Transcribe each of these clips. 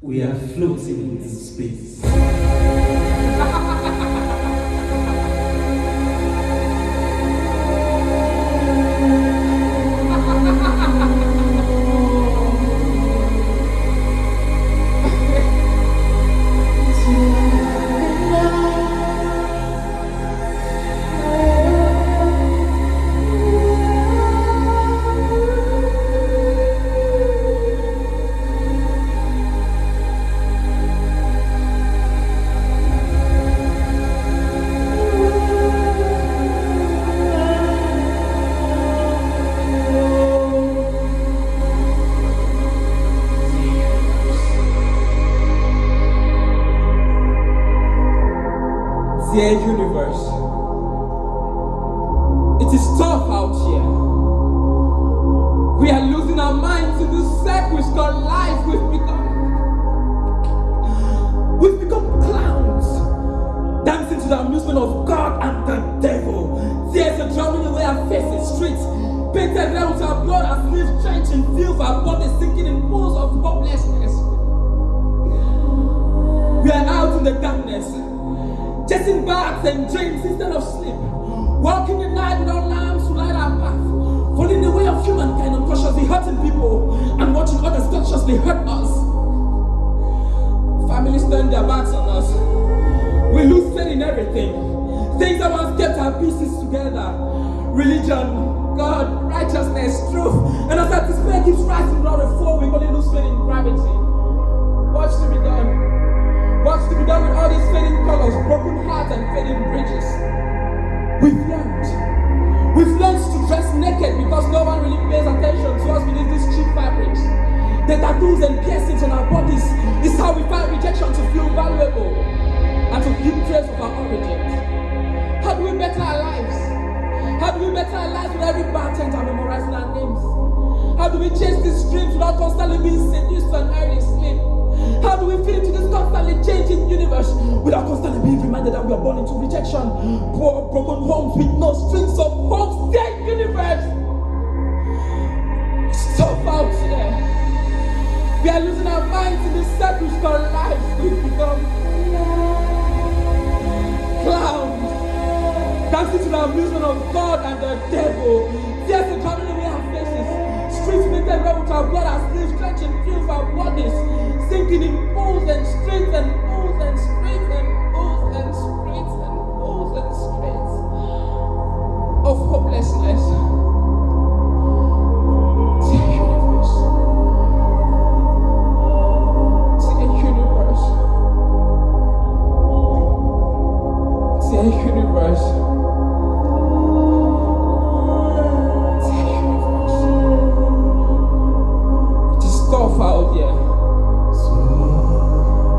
We are floating in space. Dear universe, it is tough out here. We are losing our minds in this circus called life. We've become clowns, dancing to the amusement of God and the devil. Tears are drowning away our faces, streets painted red with our blood, our sleeves drenched in filth, our bodies sinking in pools of hopelessness. We are out in the darkness, chasing bags and dreams instead of sleep, walking the night without lamps to light our path, following the way of humankind, unconsciously hurting people and watching others consciously hurt us. Families turn their backs on us. We lose faith in everything. Things that once kept our pieces together: religion, God, righteousness, truth. And as that despair keeps rising round the floor, we only lose faith in gravity. What's to be done? What's to be done with all these fading colors, broken hearts and fading bridges? We've learned to dress naked because no one really pays attention to us beneath these cheap fabrics. The tattoos and piercings on our bodies is how we find rejection to feel valuable and to keep trace of our origins. How do we better our lives? How do we better our lives with every bartender memorizing our names? How do we chase these dreams without constantly being seduced to an early sleep? How do we fit into this constantly changing universe without constantly being reminded that we are born into rejection? Poor, broken homes with no strings of hope. Dead universe! It's tough out here. We are losing our minds in this circus called life. We've become clowns, dancing to the amusement of God and the devil. Tears are coming away our faces, streets painted red with our blood, our sleeves drenched in filth, our bodies sinking in pools and streets and pools and streets and pools and streets and pools and streets of hopelessness. Dear universe, dear universe, dear universe, dear universe. It is tough out here.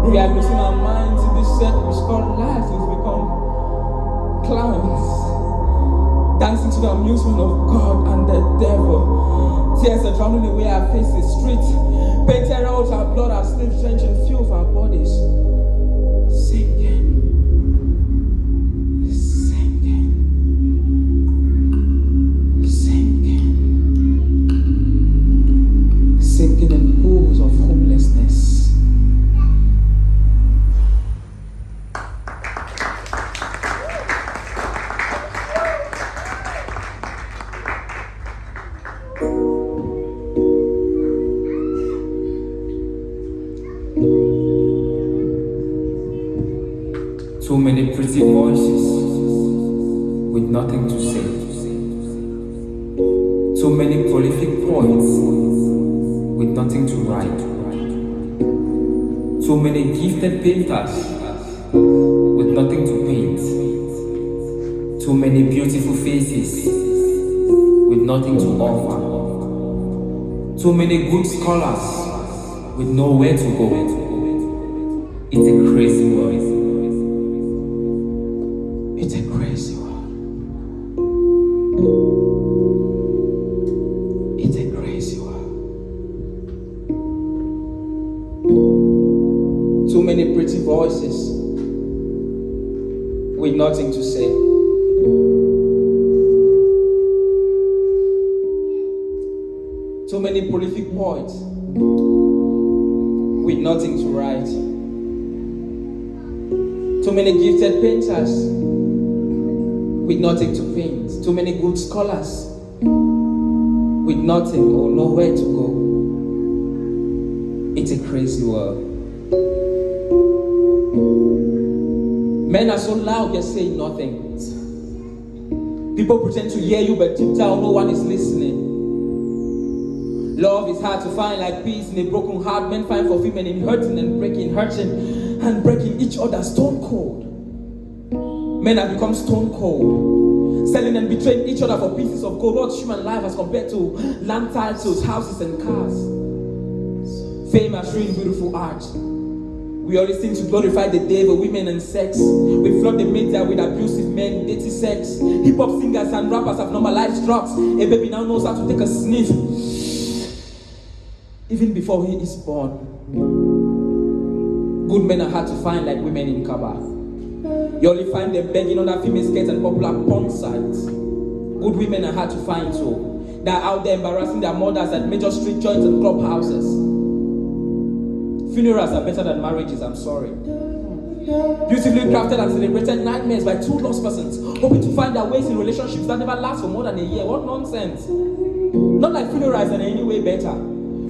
We are losing our minds in this circus called life. We've become clowns, dancing to the amusement of God and the devil. Tears are drowning away our faces, streets painted out our blood, our sleeves drenched in filth, our bodies sinking, sinking, sinking, sinking in pools of hopelessness. Too many pretty voices with nothing to say. Too many prolific poets with nothing to write. Too many gifted painters with nothing to paint. Too many beautiful faces with nothing to offer. Too many good scholars with nowhere to go. It's a crazy world. It's a crazy world. It's a crazy world. Too many pretty voices with nothing to say. Too many prolific poets with nothing to write. Too many gifted painters with nothing to paint. Too many good scholars with nothing or nowhere to go. It's a crazy world. Men are so loud, they're saying nothing. People pretend to hear you, but deep down, no one is listening. Love is hard to find, like peace in a broken heart. Men find fulfillment in hurting and breaking each other stone cold. Men have become stone cold, selling and betraying each other for pieces of gold. What's human life as compared to land titles, houses, and cars? Fame has ruined beautiful art. We always seem to glorify the devil, women, and sex. We flood the media with abusive men, dirty sex. Hip-hop singers and rappers have normalized drugs. A baby now knows how to take a sniff, even before he is born. Good men are hard to find, like women in Kaba. You only find them begging under female skirts and popular porn sites. Good women are hard to find too. They're out there embarrassing their mothers at major street joints and clubhouses. Funerals are better than marriages, I'm sorry. Beautifully crafted and celebrated nightmares by two lost persons, hoping to find their ways in relationships that never last for more than a year. What nonsense. Not like funerals are in any way better.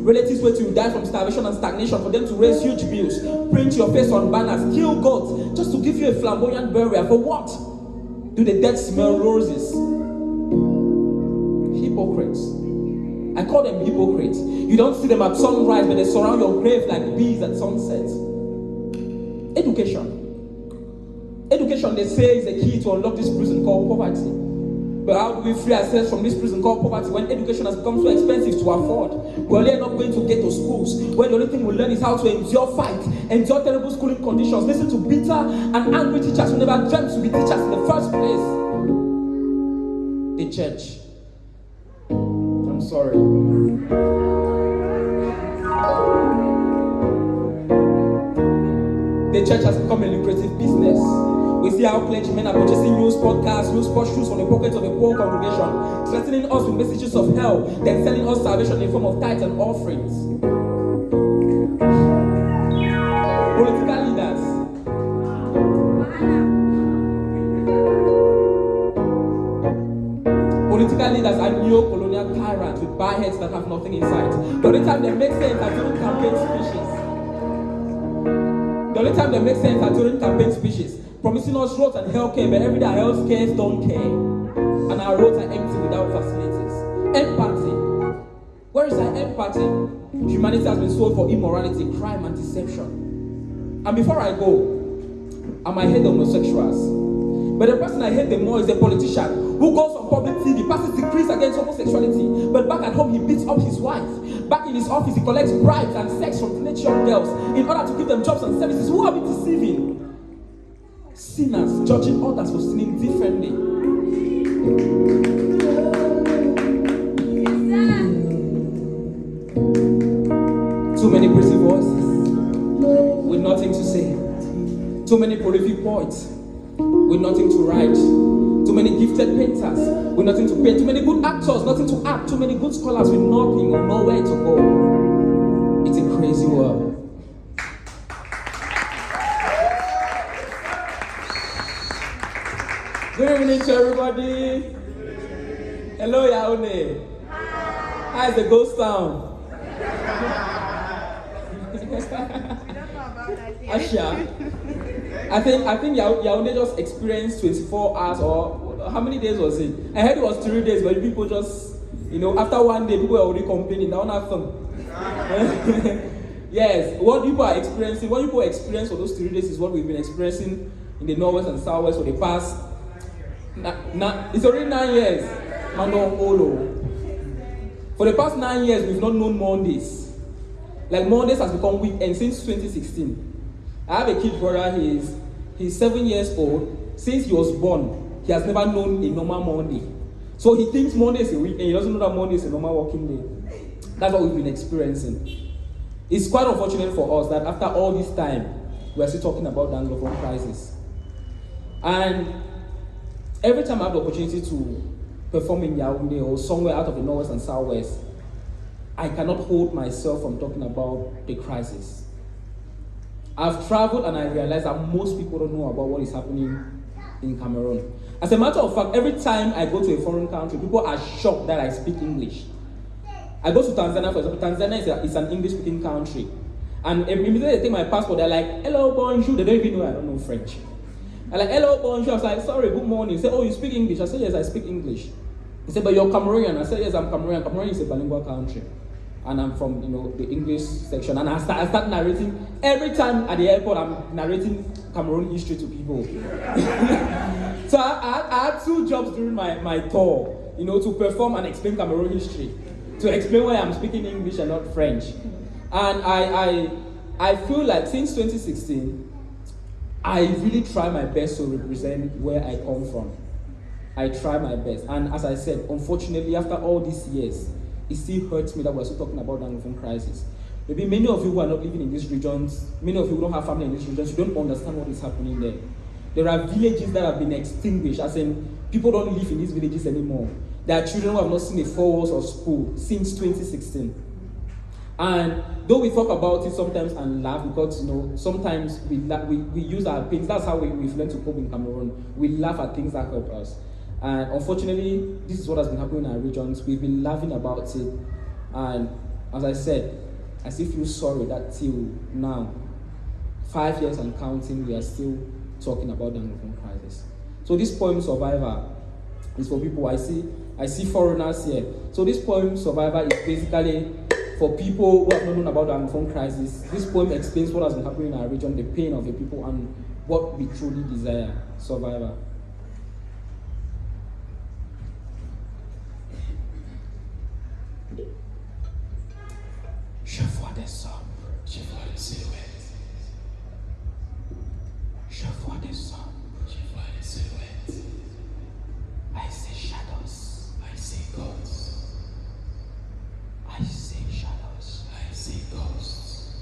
Relatives wait till you die from starvation and stagnation for them to raise huge bills, print your face on banners, kill goats, just to give you a flamboyant burial. For what? Do the dead smell roses? Hypocrites. I call them hypocrites. You don't see them at sunrise, but they surround your grave like bees at sunset. Education. Education, they say, is the key to unlock this prison called poverty. But how do we free ourselves from this prison called poverty when education has become so expensive to afford? We're only not going to get to schools where the only thing we learn is how to endure fight, endure terrible schooling conditions, listen to bitter and angry teachers who never dreamt to be teachers in the first place. The church. I'm sorry. The church has become a lucrative business. We see how clergymen are purchasing news podcasts, news post shoes from the pockets of the poor congregation, threatening us with messages of hell, then selling us salvation in the form of tithes and offerings. Political leaders. Political leaders are neo-colonial tyrants with bare heads that have nothing in sight. The only time they make sense are during campaign speeches. Promising us roads and healthcare, but every day our healthcare don't care. And our roads are empty without facilities. Empathy. Where is our empathy? Humanity has been sold for immorality, crime, and deception. And before I go, I might hate the homosexuals. But the person I hate the more is the politician who goes on public TV, passes decrees against homosexuality, but back at home he beats up his wife. Back in his office he collects bribes and sex from teenage young girls in order to give them jobs and services. Who are we deceiving? Sinners judging others for sinning differently. Too many pretty voices with nothing to say. Too many prolific poets with nothing to write. Too many gifted painters with nothing to paint. Too many good actors, nothing to act. Too many good scholars with nothing or nowhere to go. It's a crazy world. Good evening to everybody. Hello, Yaounde. How is the ghost town? Asha. I think Yaounde just experienced 24 hours or how many days was it? I heard it was 3 days, but people just, after one day, people were already complaining. They don't have fun. Yes, what people experience for those 3 days is what we've been experiencing in the Northwest and Southwest for the past. It's already 9 years. For the past 9 years, we've not known Mondays. Like Mondays has become weekend since 2016. I have a kid brother, he's 7 years old. Since he was born, he has never known a normal Monday. So he thinks Monday is a weekend, he doesn't know that Monday is a normal working day. That's what we've been experiencing. It's quite unfortunate for us that after all this time, we're still talking about the Anglophone crisis. And every time I have the opportunity to perform in Yaounde or somewhere out of the Northwest and Southwest, I cannot hold myself from talking about the crisis. I've traveled and I realized that most people don't know about what is happening in Cameroon. As a matter of fact, every time I go to a foreign country, people are shocked that I speak English. I go to Tanzania, for example. Tanzania is an English-speaking country. And immediately they take my passport, they're like, hello, bonjour. They don't even know I don't know French. I'm like, hello, bonjour. I was like, sorry, good morning. They say, oh, you speak English? I said, yes, I speak English. They said, but you're Cameroonian. I said, yes, I'm Cameroonian. Cameroon is a bilingual country. And I'm from, the English section. And I start narrating. Every time at the airport, I'm narrating Cameroon history to people. So I had 2 jobs during my tour, to perform and explain Cameroon history. To explain why I'm speaking English and not French. And I feel like since 2016, I really try my best to represent where I come from. I try my best. And as I said, unfortunately, after all these years, it still hurts me that we're still talking about the Anglophone crisis. Maybe many of you who are not living in these regions, many of you who don't have family in these regions, you don't understand what is happening there. There are villages that have been extinguished, as in people don't live in these villages anymore. There are children who have not seen the 4 walls of school since 2016. And though we talk about it sometimes and laugh, because sometimes we use our pains. That's how we've learned to cope in Cameroon. We laugh at things that hurt us. And unfortunately, this is what has been happening in our regions. We've been laughing about it. And as I said, I still feel sorry that till now, 5 years and counting, we are still talking about the Anglophone crisis. So this poem, Survivor, is for people. I see foreigners here. So this poem, Survivor, is basically for people who have not known about the Anglophone crisis. This poem explains what has been happening in our region, the pain of the people, and what we truly desire. Survivor. Je vois des ombres, je vois des silhouettes. Je vois des ombres, je vois des silhouettes. I see shadows, I see ghosts. I see shadows, I see ghosts.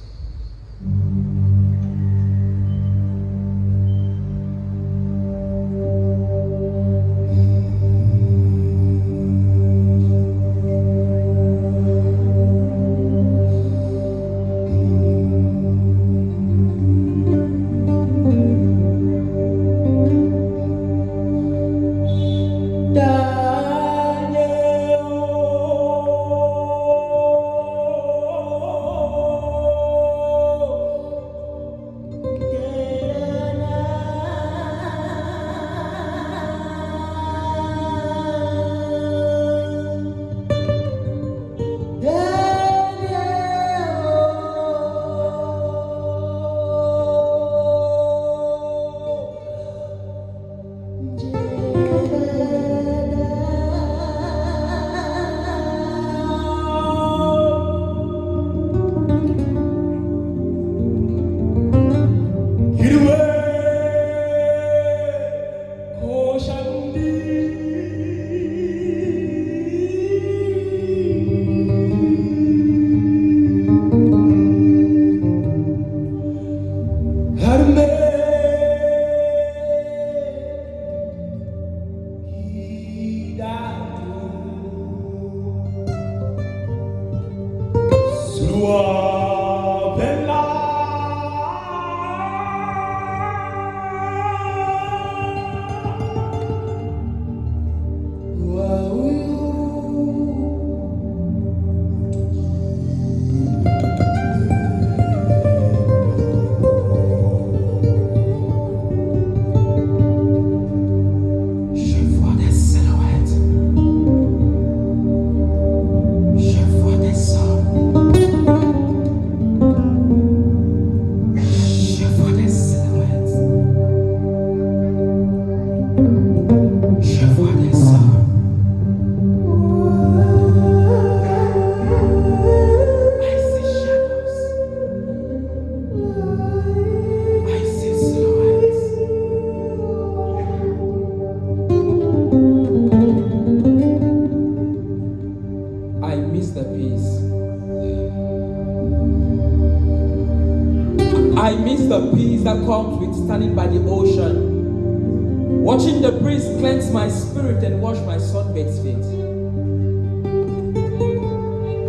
I miss the peace that comes with standing by the ocean, watching the breeze cleanse my spirit and wash my sunbathed feet.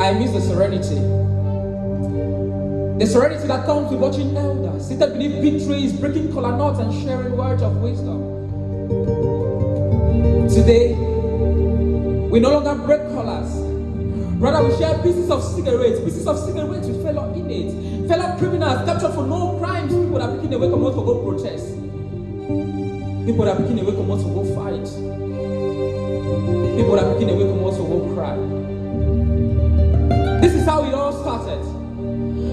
I miss the serenity The serenity that comes with watching elders seated beneath big trees, breaking kola nuts and sharing words of wisdom. Today, we no longer break collars. Rather, we share pieces of cigarettes with fellow inmates, fellow criminals captured for no crimes. People that are picking away from us to go protest. People that are picking away from us to go fight. People that are picking away from us to go cry. This is how it all started.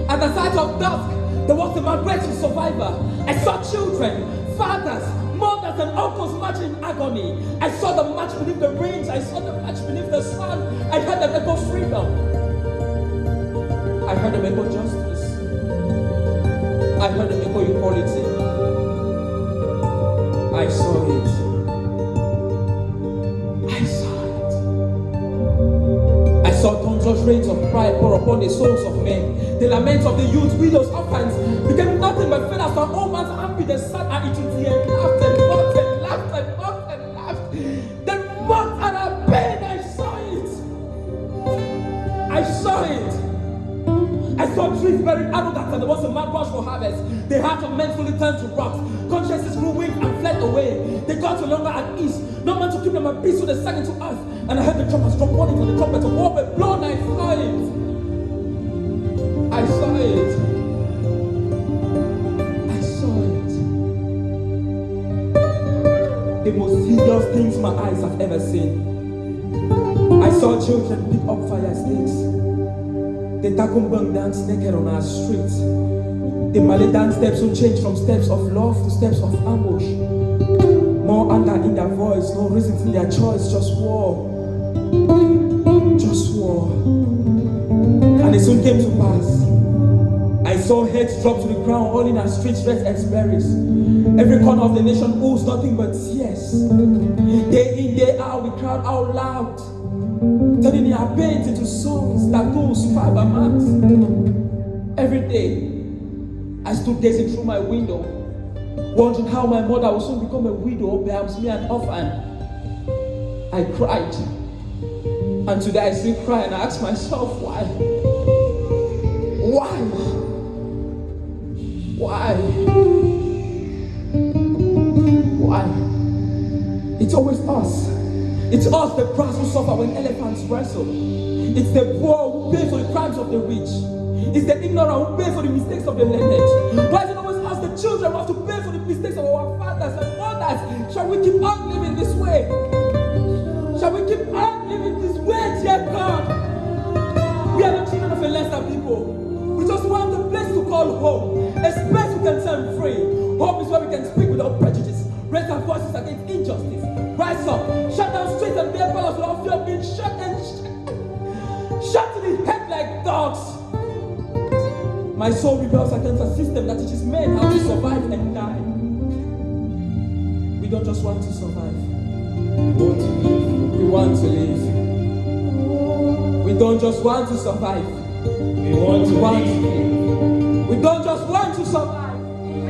At the sight of dusk, there was a migratory survivor. I saw children, fathers, mothers, and uncles marching in agony. I saw them march beneath the rains. I saw them march beneath the sun. I heard them echo freedom. I heard them echo justice. I heard them echo equality. I saw it. I saw it. I saw tons of rains of pride pour upon the souls of men. The laments of the youth, widows, orphans became nothing but feathers for all man's armpit. The sun and it would and laughed and mocked and laughed and mocked and laughed. They mocked and I pain. I saw it. I saw it. I saw trees buried arrogant and there was a mad rush for harvest. The hearts of men fully turned to rocks. Consciences grew weak and fled away. They got no longer at ease. No man to keep them at peace, so they sank into earth. And I heard the trumpets drum warning for the trumpets of war were blown. I saw it. I saw it. I saw it. The most hideous things my eyes have ever seen. I saw children pick up fire sticks. The Takumbang dance naked on our streets. The Malay dance steps will change from steps of love to steps of ambush. More anger in their voice, no reasons in their choice, just war. Just war. And it soon came to pass. I saw heads drop to the ground, all in our streets, red as berries. Every corner of the nation owes nothing but tears. Day in, day out, we crowd out loud, turning our pains into songs, tattoos, fiber marks. Every day, I stood gazing through my window, wondering how my mother will soon become a widow, or perhaps me an orphan. I cried, and today I still cry and I ask myself why. Why? Why? Why? It's always us. It's us, the grass, who suffer when elephants wrestle. It's the poor who pay for the crimes of the rich. It's the ignorant who pay for the mistakes of the learned. Why is it always us, the children, who have to pay for the mistakes of our fathers and mothers? Shall we keep on living this way? Shall we keep on living this way, dear God? We are the children of a lesser people. We just want a place to call home, a space we can turn free. Home is where we can speak without prejudice, raise our voices against injustice, rise up, shut down streets and beer parlors without fear of being shot to the head like dogs. My soul rebels against a system that teaches men how to survive and die. We don't just want to survive. We want to live. We want to live. We don't just want to survive. We want to live. We don't just want to survive.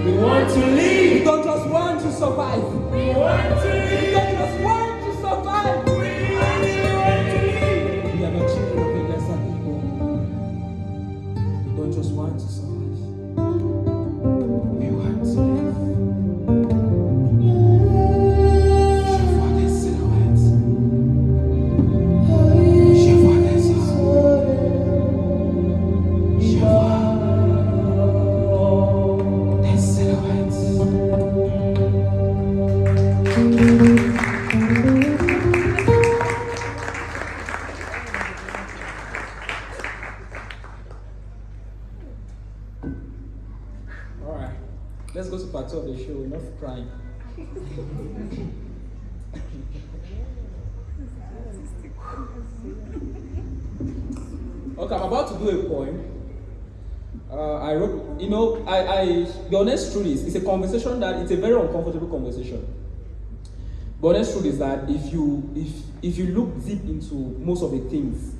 We want to live. We don't just want to survive. We want to live. We don't just want to survive. We want to live. We are not children of a lesser people. We don't just want to survive. We want to live. Je vois des silhouettes. Je vois des hommes. Je vois des silhouettes. All right, let's go to part 2 of the show. Enough crying. Okay, I'm about to do a poem. I wrote, the honest truth is, it's a conversation that, it's a very uncomfortable conversation. The honest truth is that if you look deep into most of the things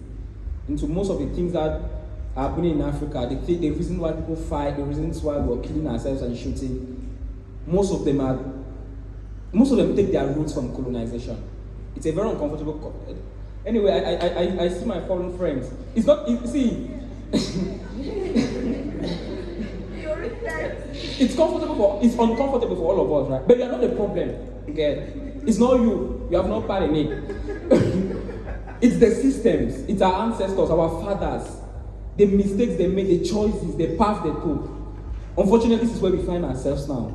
that are happening in Africa, the reason why people fight, the reasons why we're killing ourselves and shooting, most of them take their roots from colonization. It's a very uncomfortable. Anyway, I see my foreign friends. It's not, see. It's uncomfortable for all of us, right? But you are not the problem. Okay? It's not you. You have no part in it. It's the systems. It's our ancestors, our fathers. The mistakes they made, the choices, the path they took. Unfortunately, this is where we find ourselves now.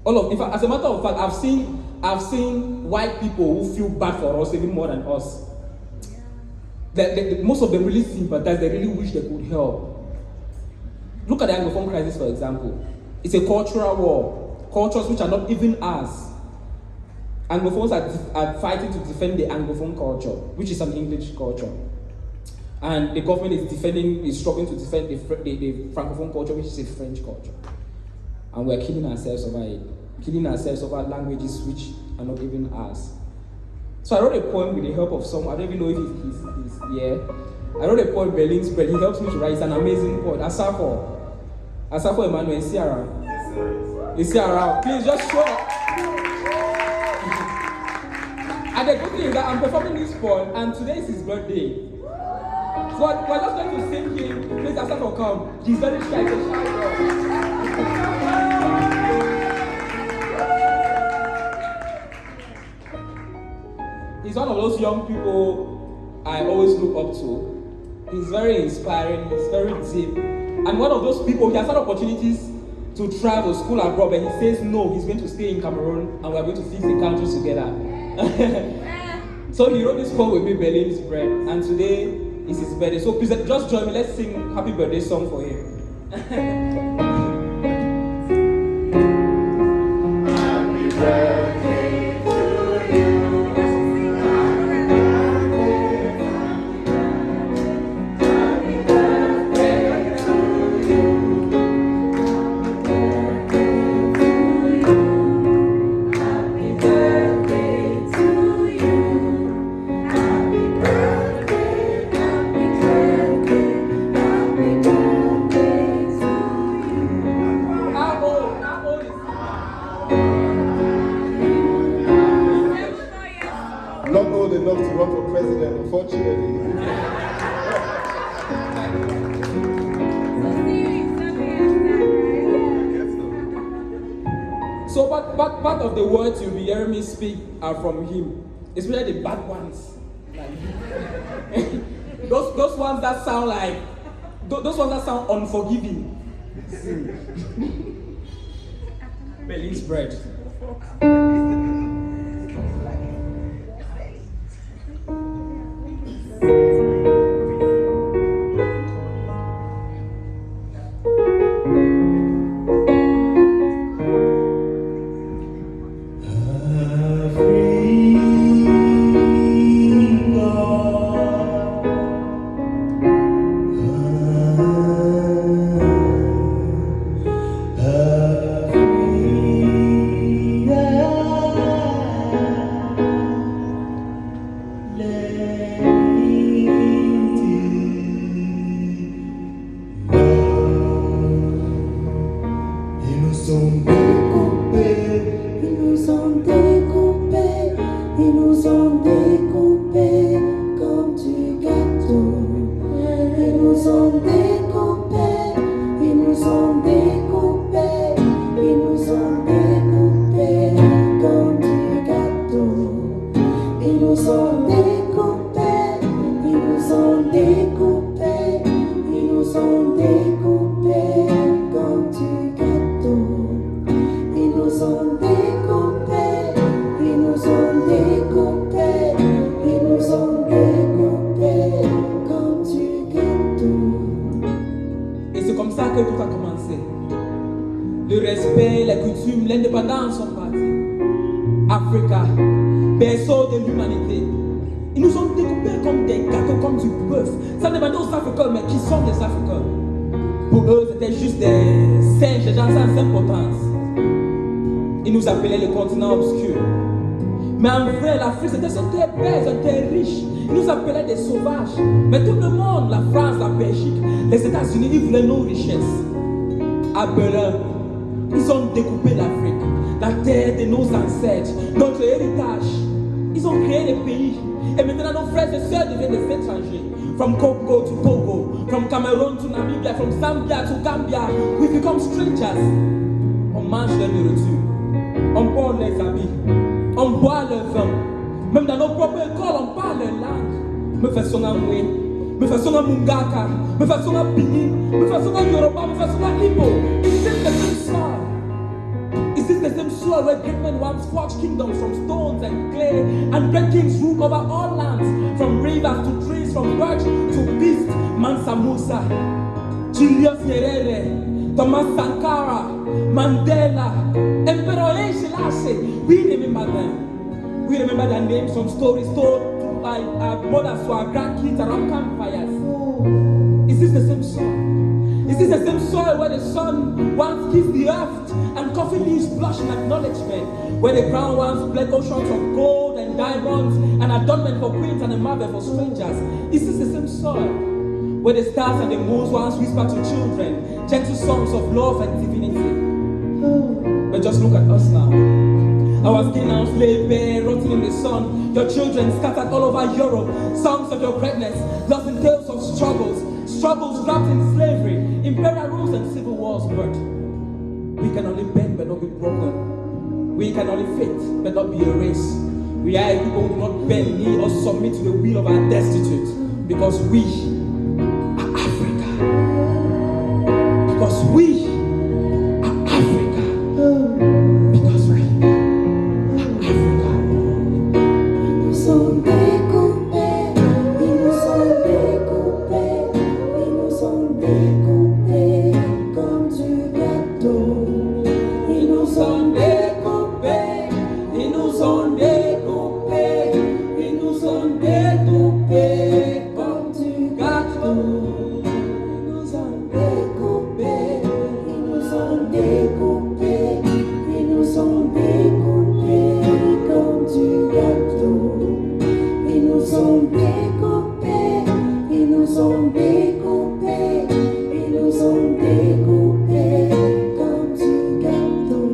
In fact, as a matter of fact, I've seen white people who feel bad for us even more than us. Most of them really sympathize. They really wish they could help. Look at the Anglophone crisis, for example. It's a cultural war. Cultures which are not even ours. Anglophones are fighting to defend the Anglophone culture, which is an English culture. And the government is struggling to defend the Francophone culture, which is a French culture. And we're killing ourselves over it. Killing ourselves over languages which are not even ours. So I wrote a poem with the help of someone. I don't even know if he's here. I wrote a poem, Berlin Spread. He helps me to write. It's an amazing poem. Asafo Emmanuel, is he around? Is he around? Please just show up. And the good thing is that I'm performing this poem, and today is his birthday. So we're just going to sing him. Please, Asafo, come. He's very shy. He's a shy girl. He's one of those young people I always look up to. He's very inspiring, he's very deep. And one of those people, he has had opportunities to travel, school abroad, but he says no, he's going to stay in Cameroon and we're going to fix the countries together. So he wrote this poem with me, Berlin Spread, and today is his birthday. So please just join me, let's sing happy birthday song for him. Happy birthday to you. Not old enough to run for president, unfortunately. So part of the words you'll be hearing me speak are from him. Especially the bad ones. Like, those ones that sound unforgiving. Berlin Spread. Le respect, les coutumes, l'indépendance sont partis. Africa, berceau de l'humanité. Ils nous ont découpés comme des gâteaux, comme du bœuf. Ça demandait aux Africains, mais qui sont les Africains? Pour eux, c'était juste des singes, des gens sans importance. Ils nous appelaient le continent obscur. Mais en vrai, l'Afrique, c'était belle, c'était riche. Ils nous appelaient des sauvages. Mais tout le monde, la France, la Belgique, les États-Unis, ils voulaient nos richesses. À Berlin, ils ont découpé l'Afrique, la terre de nos ancêtres, notre héritage. Ils ont créé des pays. Et maintenant, nos frères et sœurs deviennent des étrangers. From Congo to Togo, from Cameroon to Namibia, from Zambia to Gambia, we become strangers. mange leur nourriture, on porte les habits, on boit leur vin. Même dans nos propres écoles, on parle leur langue. Me faisons un moué, me faisons un mungaka, me faisons un bini, me faisons un yoruba, me faisons un igbo. Is this the same soil? Is this the same soil where great men once forged kingdoms from stones and clay and great kings ruled over all lands, from rivers to trees, from birds to beasts? Mansa Musa, Julius Nyerere, Thomas Sankara, Mandela, Emperor Haile Selassie. We remember them. We remember their names from stories told by our mothers to our grandkids around campfires. Is this the same soil? Is this the same soil where the sun once kissed the earth and coffee leaves blush in acknowledgement? Where the ground once bled oceans of gold and diamonds, an adornment for queens and a marvel for strangers? Is this the same soil where the stars and the moons once whispered to children gentle songs of love and divinity? But just look at us now. Our skin now laid bare, rotting in the sun. Your children scattered all over Europe. Songs of your greatness, lost in tales of struggles wrapped in slavery, imperial rules and civil wars. But we can only bend but not be broken. We can only fit but not be erased. We are a people who do not bend, knee or submit to the will of our destitute, because we are Africa. Because we are Africa. Because we are Africa. Nous sommes découpés, ils nous sont découpés, ils nous sont découpés comme du gâteau. Ils nous sont découpés, ils nous sont découpés, ils nous sont découpés comme du gâteau. Ils nous sont découpés, ils nous sont découpés, ils nous sont découpés comme du gâteau. Ils nous sont découpés, ils nous sont découpés, ils nous sont découpés comme du gâteau.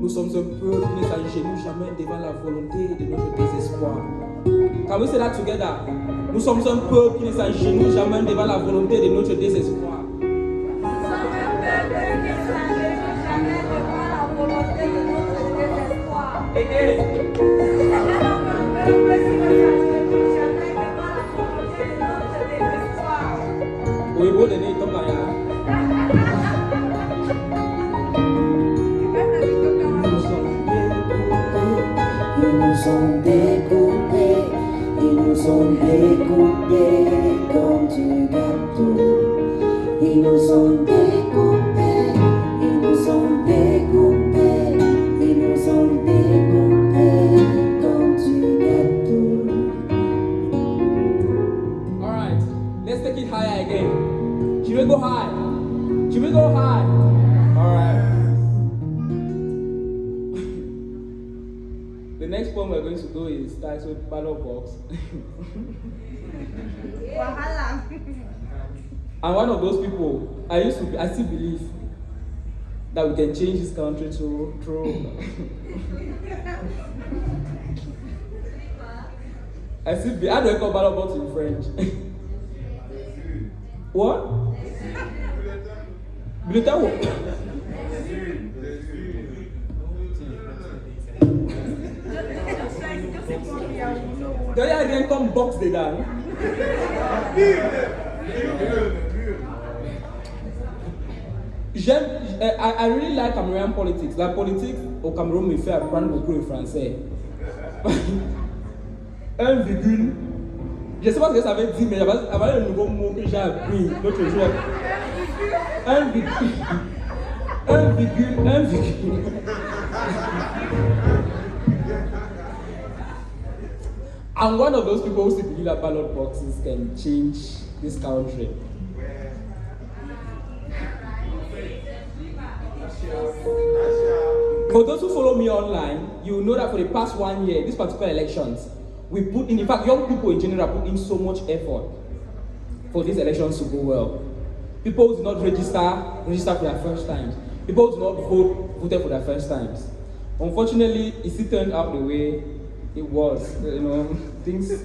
Nous sommes un peuple qui ne s'agenouille jamais devant la volonté de notre désespoir. Can we say that together? Nous sommes un peuple qui ne s'agenouille jamais devant la volonté de notre désespoir. Oui, bon, Denis, tombe là. Ils nous sont découpés, ils nous sont découpés comme du gâteau. Ils nous sont découpés, ils nous sont découpés, ils nous sont découpés comme du gâteau. Alright, let's take it higher again. Should we go high? Should we go high? Alright. The next poem we're going to do is titled Battle Box. I'm one of those people. I still believe that we can change this country through how do I call battle box in French? What? Bulletin what? Don't you again come box the down? I really like Cameroonian politics. La politique au Cameroun me fait apprendre beaucoup le français. 1, je sais pas ce que ça veut dire, mais avant le nouveau mot que j'ai appris l'autre jour. 1, I'm one of those people who still believe that ballot boxes can change this country. For those who follow me online, you will know that for the past 1 year, these particular elections, we put in fact, young people in general put in so much effort for these elections to go well. People who do not register for their first times. People who do not voted for their first times. Unfortunately, it still turned out the way it was. You know, things still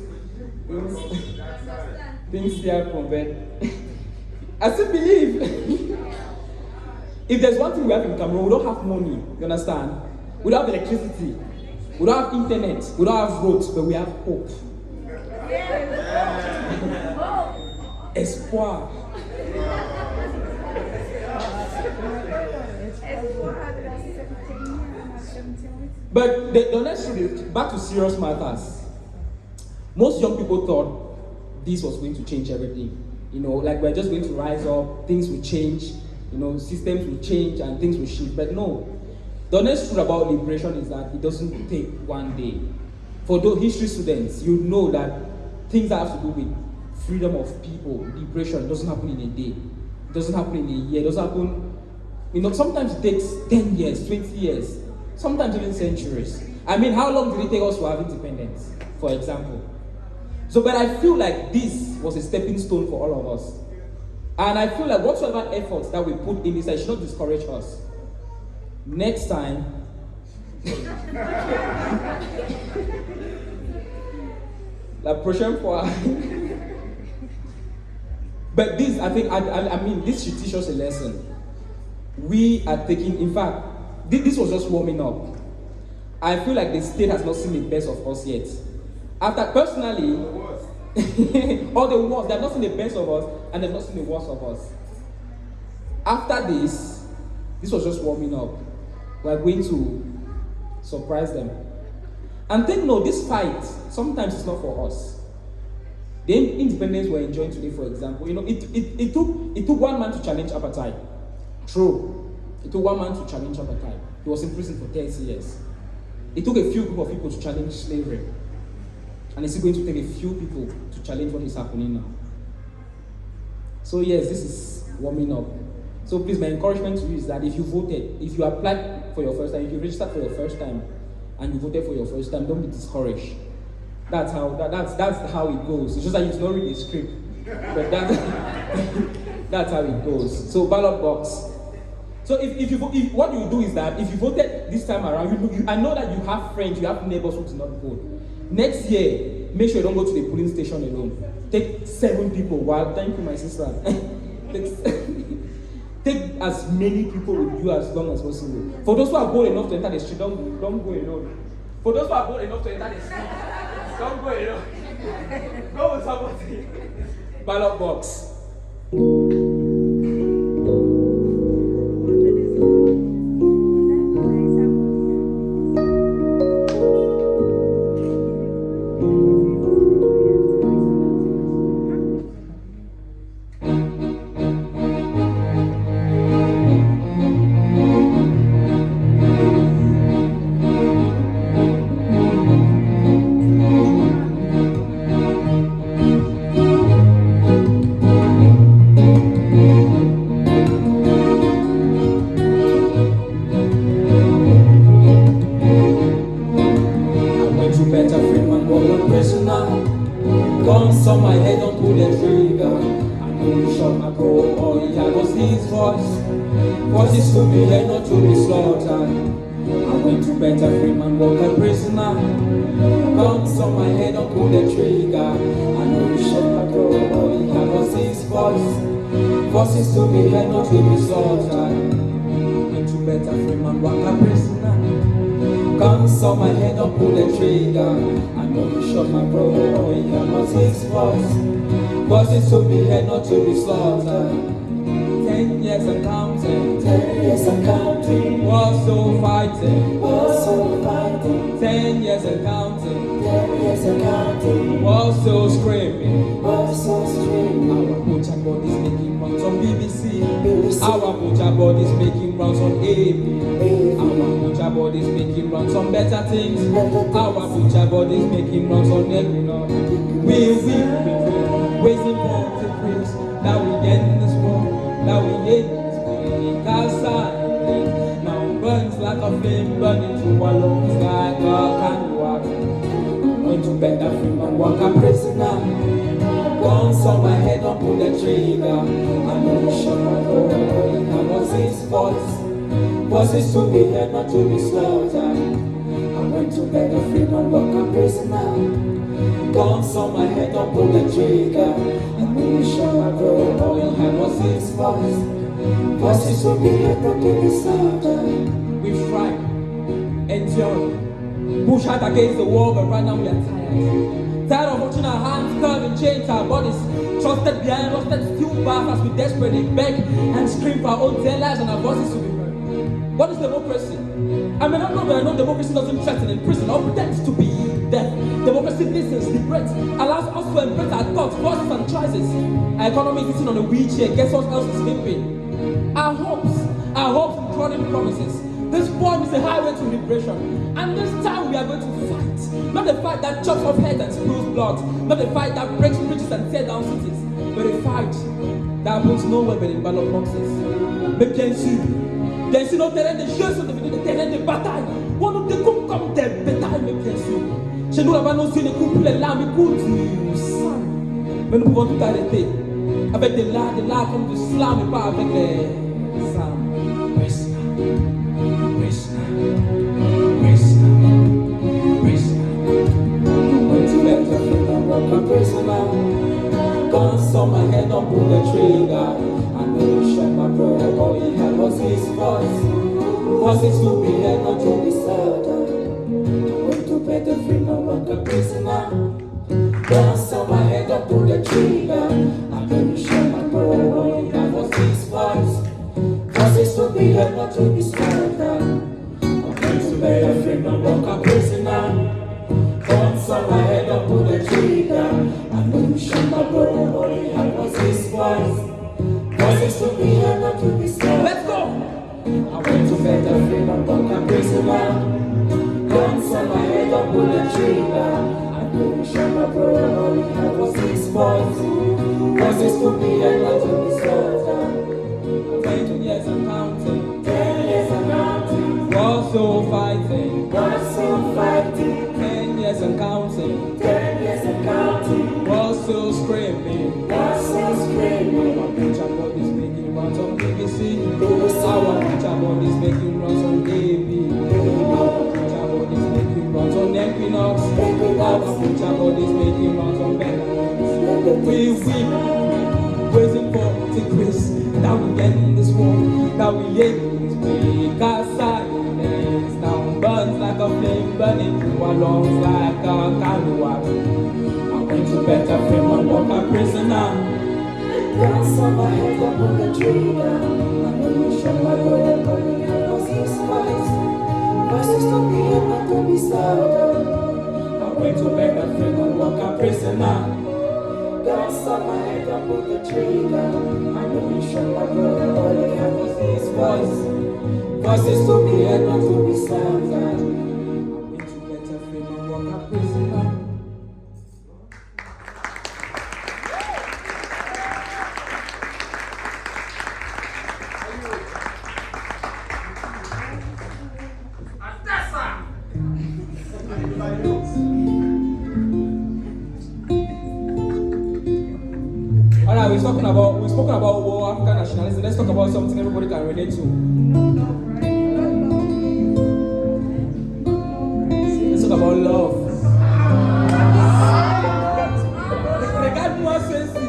happen, but I still believe. If there's one thing we have in Cameroon, we don't have money. You understand? We don't have electricity. We don't have internet. We don't have roads, but we have hope. Espoir. But the honest truth is, back to serious matters. Most young people thought this was going to change everything. You know, like we're just going to rise up, things will change, you know, systems will change and things will shift. But no. The honest truth about liberation is that it doesn't take one day. For those history students, you know that things that have to do with freedom of people, liberation, doesn't happen in a day. It doesn't happen in a year. It doesn't happen, you know, sometimes it takes 10 years, 20 years, sometimes even centuries. I mean, how long did it take us to have independence, for example? So, but I feel like this was a stepping stone for all of us. And I feel like whatsoever efforts that we put in this, I should not discourage us. Next time, la prochaine fois. But this, I think, I mean, this should teach us a lesson. We are taking, in fact, this was just warming up. I feel like the state has not seen the best of us yet. After, personally, or the worst, they have not seen the best of us, and they've not seen the worst of us. After this was just warming up. We're going to surprise them. And take note, this fight, sometimes it's not for us. The independence we're enjoying today, for example, you know, it took one man to challenge apartheid. True. It took one man to challenge apartheid. He was in prison for 30 years. It took a few group of people to challenge slavery. And it's going to take a few people to challenge what is happening now. So yes, this is warming up. So please, my encouragement to you is that if you voted, if you applied for your first time, if you registered for your first time, and you voted for your first time, don't be discouraged. That's how it goes. It's just that you don't read the script, but that's how it goes. So ballot box. So if what you do is that if you voted this time around, I know that you have friends, you have neighbors who do not vote. Next year, make sure you don't go to the polling station alone. Take 7 people. Wow, thank you, my sister. Take as many people with you as long as possible. For those who are bold enough to enter the street, don't go alone. For those who are bold enough to enter the street, don't go alone. Go with somebody. Ballot box. Guns on my head, don't pull the trigger. I know you shot my bro, all he had was his voice. Voices to be heard, not to be slaughtered. I went to bed, a free man, walk a prisoner. Guns on my head, don't pull the trigger. I know you shot my bro, all he had was his voice. Voices to be heard, not to be slaughtered. Went to bed, a free man, walk a prisoner. Guns on my head, don't pull the trigger. I know you shot my bro, oh yeah, was his voice. Voices to be heard, not to be slaughtered. 10 years and counting. 10 years and counting. Was so fighting. Was so fighting. 10 years and counting. 10 years and counting. Was so screaming. Was so screaming. Our butcher bodies making rounds on BBC. Our butcher bodies making rounds on AB. Our butcher bodies making rounds on better things. Our butcher bodies making rounds on every night. We waiting for the prince that we end this war. That we hate this pain, outside now burns like a flame burning through our lungs like a candle. Went to bed, that free man walk a prisoner. Guns on my head, don't pull the trigger. I know you shot my bro, that was his voice. Voices to be heard, not to be slaughtered. I went to bed, that free man walk a prisoner. Guns on my head, don't pull the trigger. I know you shot my bro, all you had was his voice. Voices will be heard, not to be silent. We've tried, endured, pushed hard against the wall, but right now we are tired. Tired of watching our hands curve and change our bodies, trusted behind rusted steel bars as we desperately beg and scream for our own dear lives and our voices to be heard. What is democracy? I may not know, but I know democracy doesn't threaten in prison or pretend to be deaf. Democracy listens, liberates, allows us to embrace our thoughts, voices, and choices. Our economy is sitting on a wheelchair. Guess what else is sleeping? Our hopes in chronic promises. This form is a highway to liberation. And this time we are going to fight. Not a fight that chops off heads and spills blood. Not a fight that breaks bridges and tears down cities. But a fight that happens nowhere but in ballot boxes. Mais bien sûr, nos terrains de jeu sont devenus des terrains de bataille. On nous découpe comme des bétails, mais bien sûr. Chez nous là-bas, nos yeux ne coupent les larmes, ils coulent du sang. Mais nous pouvons tout arrêter. Avec des larmes comme du slam et pas avec les armes. Guns on my head, don't pull the trigger. I know you shot my brother, all he had was his voice. Voices to be heard, not to be silent. I went to bed to free my work a prisoner. Guns on my head, don't pull the trigger. I know you shot my brother, all he had was his voice. Voices to be heard, not to be silent. I went to bed to free my work a prisoner. Guns on my head, don't pull the trigger. I know you shot my brother, all he had was his voice. Voices to be heard, not to be silent. Let's go! I went to bed and feel my buck and prisoner. Guns on my head, don't pull the trigger. I know you shot my brother, all he had was his voice. Voices to be heard, not to be silent. 10 years and counting. 10 years and counting. War still fighting. War still fighting. 10 years and counting. 10 years and counting. War still screaming. War still screaming. Our picture board is making runs on BBC. Our picture board is making runs on AB. Our picture board is making runs on Equinox. Our picture board is making runs on Better. We weep, waiting for decrease. That we end this war, that we end break our silence. Now burns like a flame burning through our lungs like a candle. I went to bed to free my walk a prisoner. Guns on my head, don't pull the trigger. I know you shot my brother, but he had was his voice. Voices to be heard, not to be silent. I went to bed to free my walk a prisoner. Guns on my head, don't pull the trigger. I know you shot my brother, all he had was his voice. Voices to be heard, not to be silent. I went to bed to free my walk a prisoner. Alright, we've spoken about war, African nationalism. Let's talk about something everybody can relate to. Let's talk about love. Regarde-moi ceci.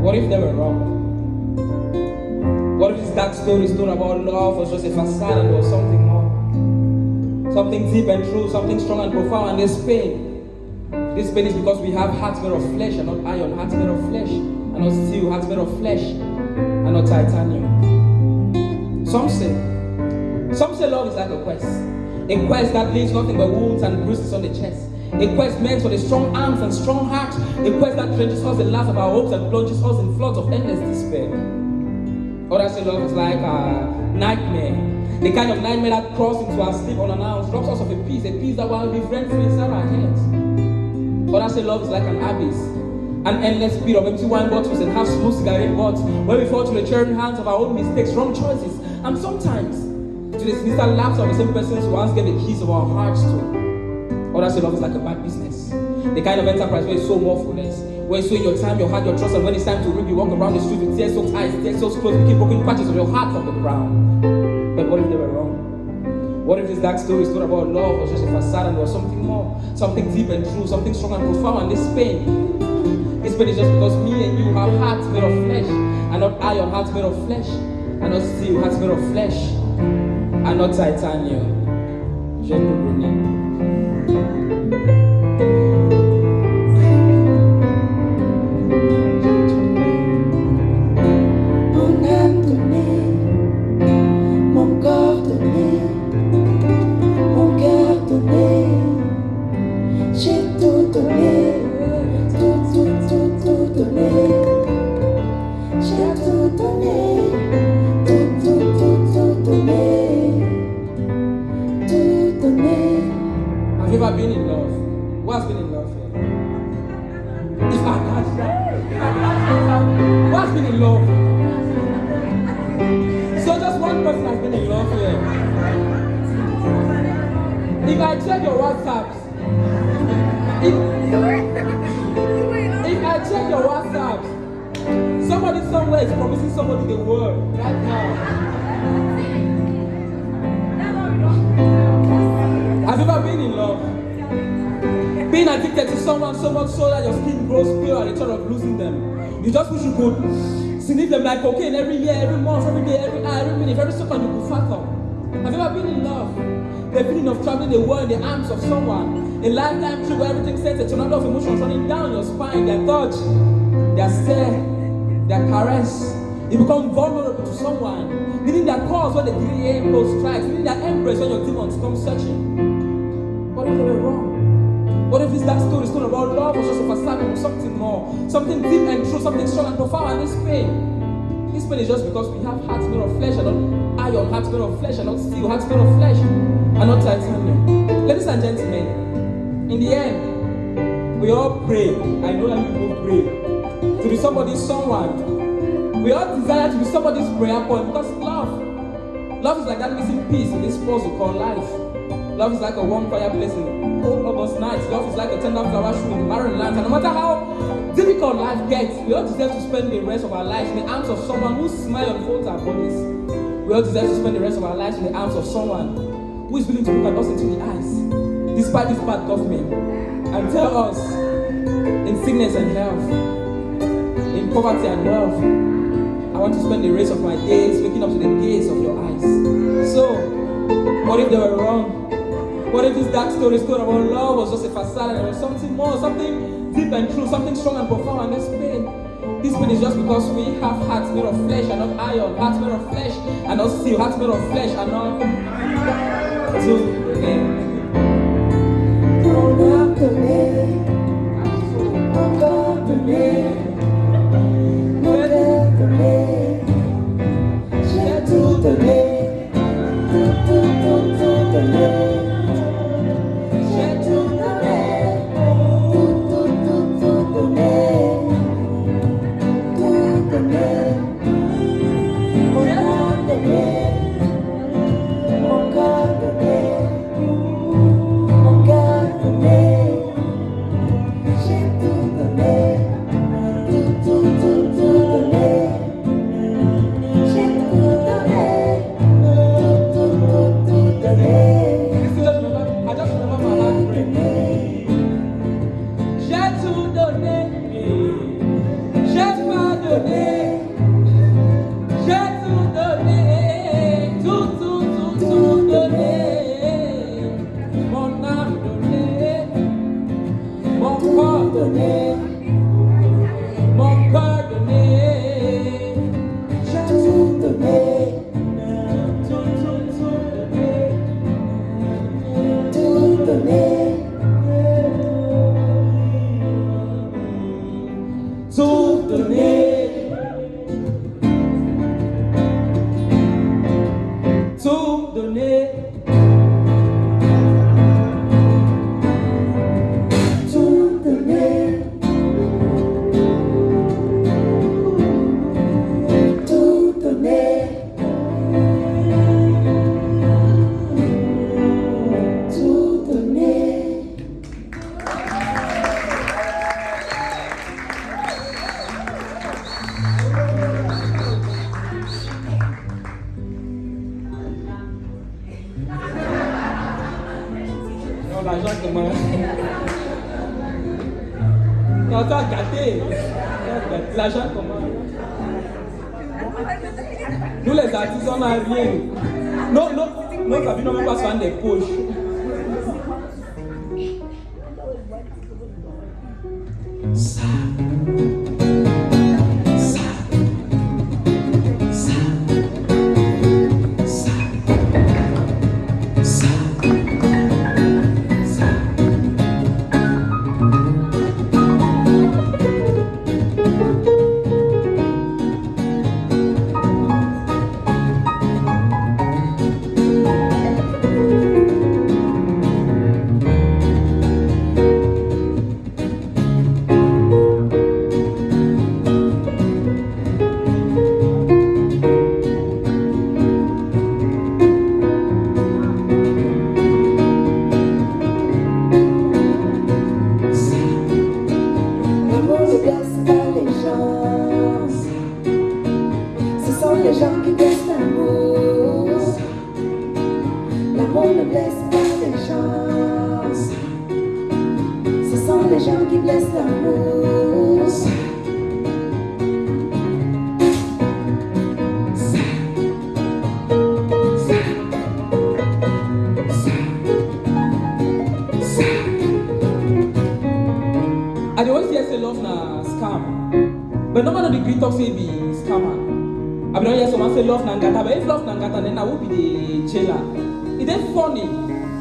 What if they were wrong? What if this dark story is not about love, was just a facade and there was something more? something deep and true, something strong and profound, and there's pain. This pain is because we have hearts made of flesh and not iron, hearts made of flesh and not steel, hearts made of flesh and not titanium. Some say love is like a quest that leaves nothing but wounds and bruises on the chest. A quest meant for the strong arms and strong heart. A quest that drenches us in last of our hopes and plunges us in floods of endless despair. Others say love is like a nightmare. The kind of nightmare that crawls into our sleep unannounced, robs us of a peace that will live rent-free inside our heads. Others say love is like an abyss, an endless pit of empty wine bottles and half-smooth cigarette butts, where we fall to the churning hands of our own mistakes, wrong choices, and sometimes to the sinister laps of the same persons who once gave the keys of our hearts to. Others say love is like a bad business, the kind of enterprise where it's so morefulness, where you sow your time, your heart, your trust, and when it's time to reap, you walk around the street with tear-soaked eyes, tear-soaked clothes, keep broken patches of your heart from the ground. But what if they were wrong? What if this dark story is not about love, or just a facade, and there was something more, something deep and true, something strong and profound, and this pain is just because me and you have hearts made of flesh, and not iron, hearts made of flesh, and not steel, hearts made of flesh, and not titanium. Have you ever been in love? Who has been in love here? If I catch that. Who has been in love? So just one person has been in love here. If I check your WhatsApps, if I check your WhatsApps, somebody somewhere is promising somebody the world right now. Have you ever been in love? Being addicted to someone so much so that your skin grows pale at the thought of losing them. You just wish you could sniff them like cocaine every year, every month, every day, every hour, every minute, every second you could fathom. Have you ever been in love? The feeling of traveling the world in the arms of someone. A lifetime trip where everything sends a tornado of emotions running down your spine, their touch, their stare, their caress. You become vulnerable to someone, needing their calls when the 3 a.m. close strikes, needing their embrace when your demons come searching. What if they were wrong? What if this dark story is not about love or just a facade or something more? Something deep and true, something strong and profound, and this pain. This pain is just because we have hearts made of flesh and not iron, hearts made of flesh and not steel, hearts made of flesh and not titanium. Ladies and gentlemen, in the end, we all pray. I know that people pray to be somebody's someone. We all desire to be somebody's prayer point because love is like that missing piece in this puzzle called life. Love is like a warm fireplace in cold August nights. Love is like a tender flower shoot in barren lands. And no matter how difficult life gets, we all deserve to spend the rest of our lives in the arms of someone whose smile unfolds our bodies. We all deserve to spend the rest of our lives in the arms of someone who is willing to look at us into the eyes, despite this bad government, and tell us, in sickness and health, in poverty and wealth, I want to spend the rest of my days waking up to the gaze of your eyes. So, what if they were wrong? What if this dark story is told about love was just a facade and there was something more, something deep and true, something strong and profound, and this pain? This pain is just because we have hearts made of flesh and not iron, hearts made of flesh and not steel, hearts made of flesh and not donner, mon cœur donné. J'ai tout donner, tout donné. tout donner, Tout donné. Tout donné. tout donner, tout donner, tout donner. Non, l'argent comment? Non, toi, gâté. L'argent comment? Nous, les artistes, on n'a rien. Non, non, nos amis n'ont même pas soin des poches. Ça. Ça. Ça. Ça. Ça. Ça. L'amour ne blesse pas les gens. Ce sont les gens qui blessent l'amour. L'amour ne blesse pas les gens. Ce sont les gens qui blessent l'amour. I dey always hear say love na scam, but no man no dey gree talk say be scammer. I bin don hear someone say love na ngata, but if love na ngata, then na who be the jailer? E dey funny.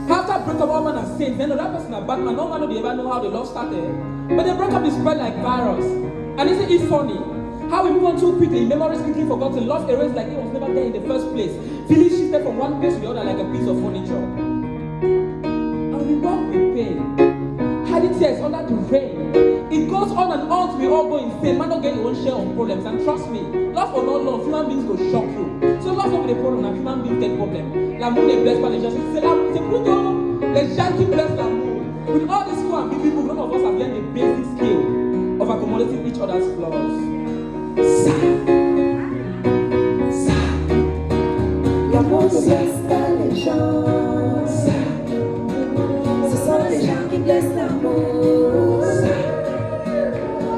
After breakup, all man are saints. Then that person a bad man. No man no dey ever know how the love started, but the breakup is spread like virus. And isn't it funny how we move on too quickly? Memories quickly forgotten. Love erased like it was never there in the first place. Feelings shifted from one place to the other like a piece of furniture. And we walk with pain, hiding tears under the rain. It goes on and on till we all go insane. Man don't get your own share of problems. And trust me, love or not love, human beings go shock you. So love not be the problem, and human beings get problem. L'amour n'est blessed par les gens. C'est plutôt les gens qui blessent l'amour. With all these cool and big people, none of us have learned the basic skill of accommodating each other's flaws. Ça. Ça. L'amour ne blesse pas les gens. Ce sont les gens qui blessent l'amour.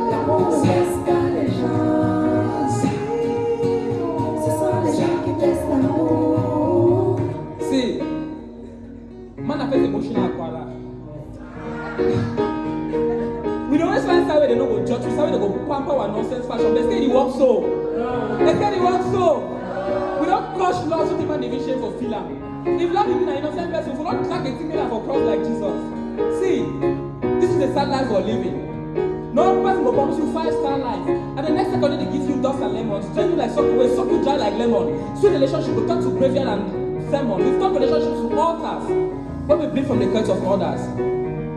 L'amour ne blesse pas les gens. Ce sont les gens qui blessent l'amour. See, man affect emotional aquara. We don't always find where they don't go judge, we where they go pamper our nonsense fashion. They say it works so. They say it works so. We don't crush love so people division for filler. If love is an innocent person, we don't drag a thing for cross like Jesus. See, this is the sad life we're living. No person will promise you 5-star life, and the next second they give you dust and lemons, train you like suck away, suck you dry like lemon. Sweet relationship will turn to graveyard and sermon. We've turned relationships to altars when we bleed from the curse of others.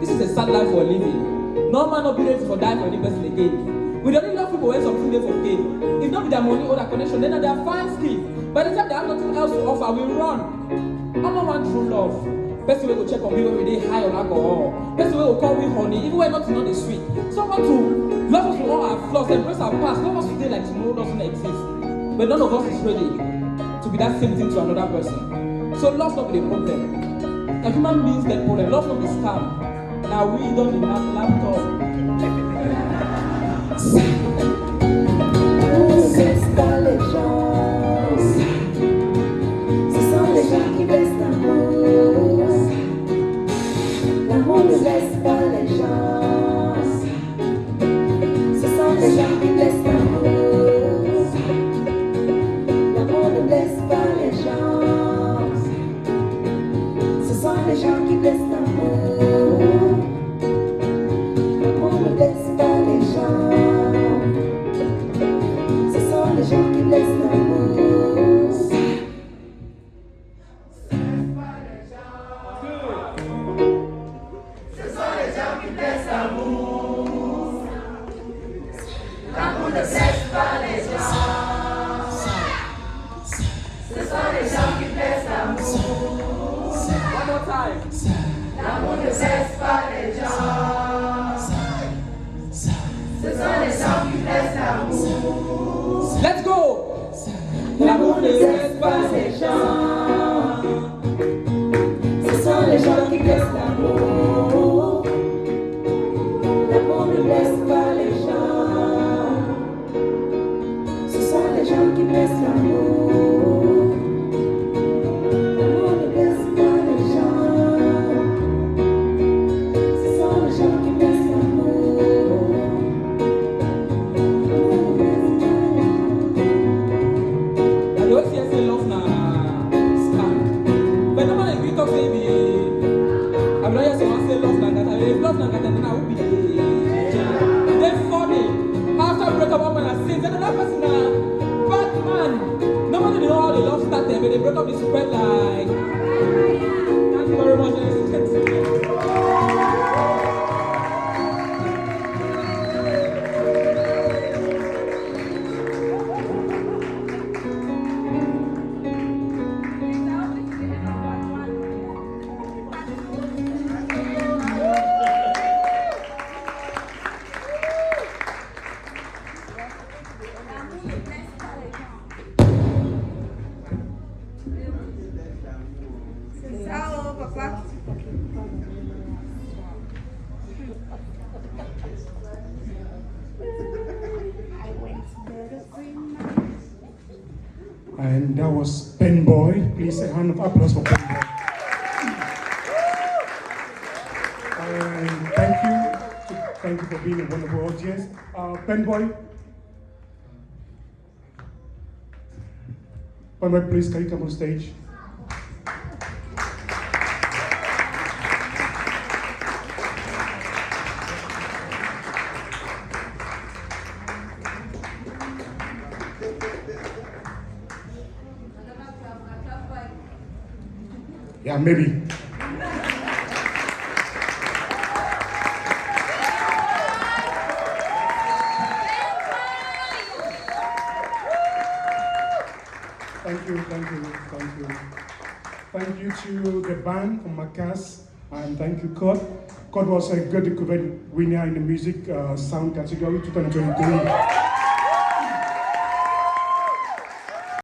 This is a sad life we're living. No man not be ready for die for any person again. We don't love people when something they for gain. If not with their money or their connection, then they are fine skin. By the time they have nothing else to offer, we run. I'm not one true love. Person will go check on me when we dey high on alcohol. Person will call me honey, even when nothing not is sweet. Someone to love us with all our flaws, embrace our past, love us today like tomorrow doesn't exist. But none of us is ready to be that same thing to another person. So love not be the problem. Now human beings get problem. Love not be scam. Now we don't need laptop. L'amour ne blesse pas les gens. Ce sont les gens qui blessent l'amour. L'amour ne blesse pas les gens. l'amour. L'amour ne cesse pas les gens. Ce sont les gens qui blessent l'amour. One more time. L'amour ne cesse pas les gens. Ce sont les gens qui blessent l'amour. Let's go. L'amour ne cesse pas les gens. Ce sont les gens qui blessent l'amour. L'amour ne blesse pas les gens. Ce sont les gens qui blessent l'amour. L'amour ne blesse pas les gens. Ce sont les gens qui blessent l'amour. I don't see say love na scam. But no man agree talk say be. I don't hear someone say love na gata. If love na gata, then I will be. Then funny. After we break up, one man has sins, and another person na bad man. Nobody know how the love started, but they broke up the spread like. Thank you very much, ladies and gentlemen. Ciao, papa. And that was PENBOY. Please a hand of applause for PENBOY. And thank you for being a wonderful audience. PENBOY, please can you come on stage? Yeah, maybe. Thank you to the band from Macas, and thank you, Cod. Cod was a good winner in the music sound category 2023.